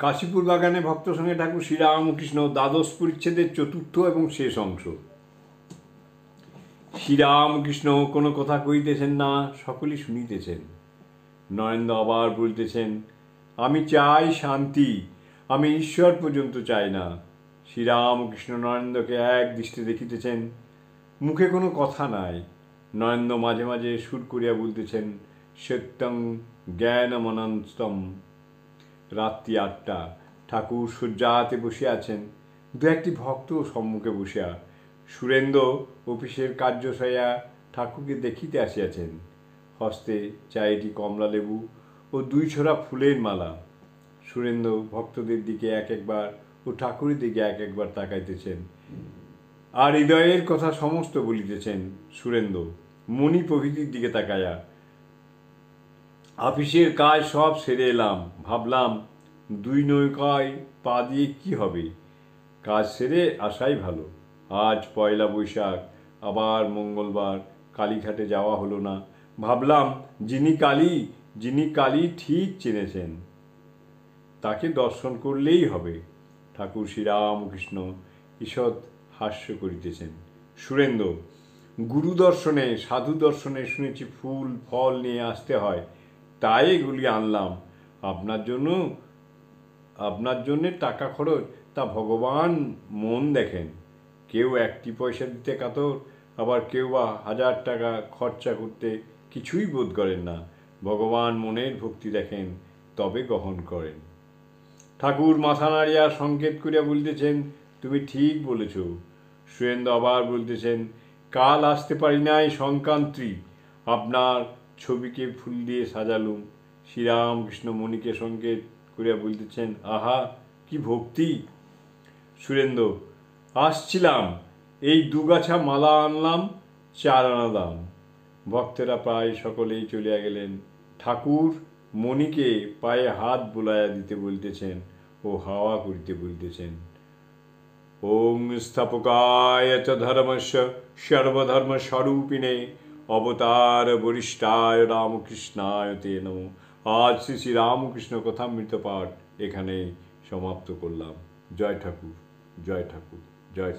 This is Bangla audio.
কাশীপুর বাগানে ভক্ত সঙ্গে ঠাকুর শ্রীরামকৃষ্ণ দ্বাদশ পরিচ্ছেদের চতুর্থ এবং শেষ অংশ। শ্রীরামকৃষ্ণ কোনো কথা কইতেছেন না, সকলেই শুনিতেছেন। নরেন্দ্র আবার বলতেছেন, আমি চাই শান্তি, আমি ঈশ্বর পর্যন্ত চাই না। শ্রীরামকৃষ্ণ নরেন্দ্রকে এক দৃষ্টি দেখিতেছেন, মুখে কোনো কথা নাই। নরেন্দ্র মাঝে মাঝে সুর করিয়া বলতেছেন, সত্যং জ্ঞানমনন্তম। রাত্রি ৮টা, ঠাকুর শয্যাতে বসে আছেন, দু একটি ভক্ত সম্মুখে বসিয়া। সুরেন্দ্র অফিসের কার্যশয়া ঠাকুরকে দেখিতে আসিয়াছেন, হস্তে চারিটি কমলা লেবু ও ২ ছড়া ফুলের মালা। সুরেন্দ্র ভক্তদের দিকে এক একবার ও ঠাকুরের দিকে এক একবার তাকাইতেছেন, আর হৃদয়ের কথা সমস্ত বলিতেছেন। সুরেন্দ্র মণি প্রভৃতির দিকে তাকাইয়া, অফিসের কাজ সব সেরে এলাম, ভাবলাম ২ নৌকায় পা দিয়ে কি হবে, কাজ সেরে আসাই ভালো। আজ পয়লা বৈশাখ, আবার মঙ্গলবার, কালীঘাটে যাওয়া হলো না। ভাবলাম যিনি কালী ঠিক চিনেছেন তাকে দর্শন করলেই হবে। ঠাকুর শ্রীরামকৃষ্ণ ঈষৎ হাস্য করিতেছেন। সুরেন্দ্র, গুরু দর্শনে সাধু দর্শনে শুনেছি ফুল ফল নিয়ে আসতে হয়, তাই এগুলি আনলাম। আপনার জন্যে টাকা খরচ, তা ভগবান মন দেখেন। কেউ 1টি পয়সা দিতে কাতর, আবার কেউ বা 1000 টাকা খরচা করতে কিছুই বোধ করেন না। ভগবান মনের ভক্তি দেখেন, তবে গ্রহণ করেন। ঠাকুর মাথা নাড়িয়া সংকেত করিয়া বলতেছেন, তুমি ঠিক বলেছ। সুরেন্দ্র আবার বলতেছেন, কাল আসতে পারি নাই সংক্রান্তি, আপনার ছবিকে ফুল দিয়ে সাজালুম। শ্রীরামকৃষ্ণ মণিকে সংকেত করিয়া বলতেছেন, আহা কি ভক্তি। সুরেন্দ্র, আসছিলাম, এই 2 গাছা মালা আনলাম, 4 আনা দাম। ভক্তেরা প্রায় সকলেই চলিয়া গেলেন। ঠাকুর মণিকে পায়ে হাত বুলাইয়া দিতে বলতেছেন ও হাওয়া করিতে বলতেছেন। ওং স্থাপকায় চ ধর্মস্য সর্বধর্মস্বরূপিণে অবতার বরিষ্ঠায় রামকৃষ্ণায় তে নমঃ। আজ শ্রী শ্রী রামকৃষ্ণ কথামৃত পাঠ এখানে সমাপ্ত করলাম। জয় ঠাকুর, জয় ঠাকুর, জয়।